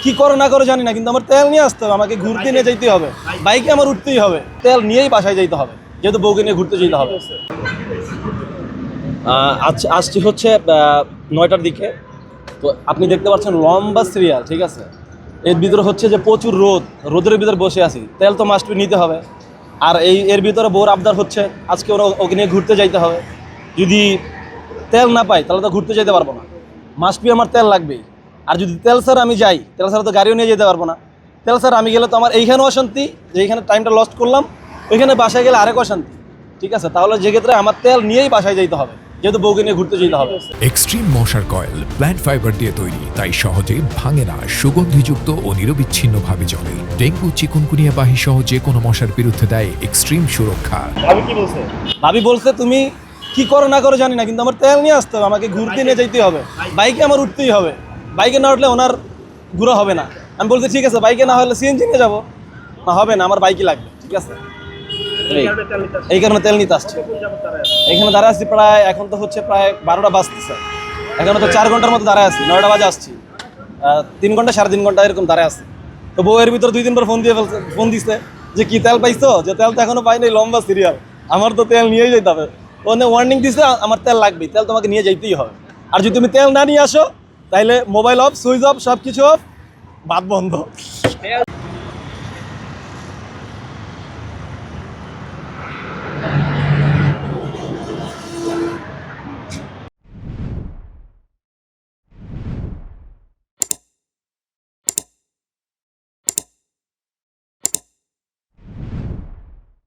কি করে না করে জানি না, কিন্তু আমার তেল নিয়ে আসতে হবে, আমাকে ঘুরতে নিয়ে যেতে হবে, বাইকে আমার উঠতেই হবে, তেল নিয়েই বাসায় যেতে হবে, যেহেতু বউকে নিয়ে ঘুরতে যেতে হবে। আসছি হচ্ছে 9টার দিকে। তো আপনি দেখতে পাচ্ছেন লম্বা সিরিয়াল, ঠিক আছে। এর ভিতরে হচ্ছে যে প্রচুর রোদের ভিতরে বসে আছি, তেল তো মাস্ট বি নিতে হবে। আর এর ভিতরে বউর আবদার হচ্ছে আজকে ওকে নিয়ে ঘুরতে যাইতে হবে। যদি তেল না পাই তাহলে তো ঘুরতে যেতে পারবো না, মাস্ট বি আমার তেল লাগবেই। আর যদি তেল স্যার আমি যাই, তেল ছাড়া তো গাড়িও নিয়ে যেতে পারবো না। তেল স্যার আমি গেলে তো আমার এইখানেও অশান্তি, যে এইখানে টাইমটা লস্ট করলাম, ওইখানে বাসায় গেলে আরেক অশান্তি, ঠিক আছে। তাহলে যে ক্ষেত্রে আমার তেল নিয়েই বাসায় যেতে হবে, যেহেতু বউকে নিয়ে ঘুরতে যেতে হবে। এক্সট্রিম মশার কয়েল প্ল্যান্ট ফাইবার দিয়ে তৈরি, তাই সহজে ভাঙে না, সুগন্ধিযুক্ত ও নিরবিচ্ছিন্নভাবে জ্বলে। ডেঙ্গু চিকুনগুনিয়া বাহি সহ যে কোনো মশার বিরুদ্ধে দেয় এক্সট্রিম সুরক্ষা। ভাবি বলছে তুমি কি করে না করে জানি না, কিন্তু আমার তেল নিয়ে আসতে হবে, আমাকে ঘুরতে নিয়ে যেতেই হবে, বাইকে আমার উঠতেই হবে, বাইকে না উঠলে ওনার ঘুরা হবে না। আমি বলছি ঠিক আছে, বাইকে না হলে সিএনজি নিয়ে যাবো। না হবে না, আমার বাইকই লাগবে, ঠিক আছে। এই কারণে তেল নিতে আসছে। এখানে দাঁড়ায় আসছি প্রায়, এখন তো হচ্ছে প্রায় 12টা বাজতেছে, এখনো তো 4 ঘন্টার মতো দাঁড়ায় আসছি। 9টা বাজে আসছি, 3 ঘন্টা 3.5 ঘন্টা এরকম দাঁড়ায় আসছি। তো বউয়ের ভিতরে 2-3 বার ফোন দিচ্ছে যে কি তেল পাইছো, যে তেল তো এখনো পাইনি, লম্বা সিরিয়াল, আমার তো তেল নিয়েই যেতে হবে। ওখানে ওয়ার্নিং দিচ্ছে আমার তেল লাগবেই, তেল তোমাকে নিয়ে যেতেই হবে। আর যদি তুমি তেল না নিয়ে আসো তাহলে মোবাইল অফ, সুইচ অফ, সব কিছু অফ, বাদ বন্ধ।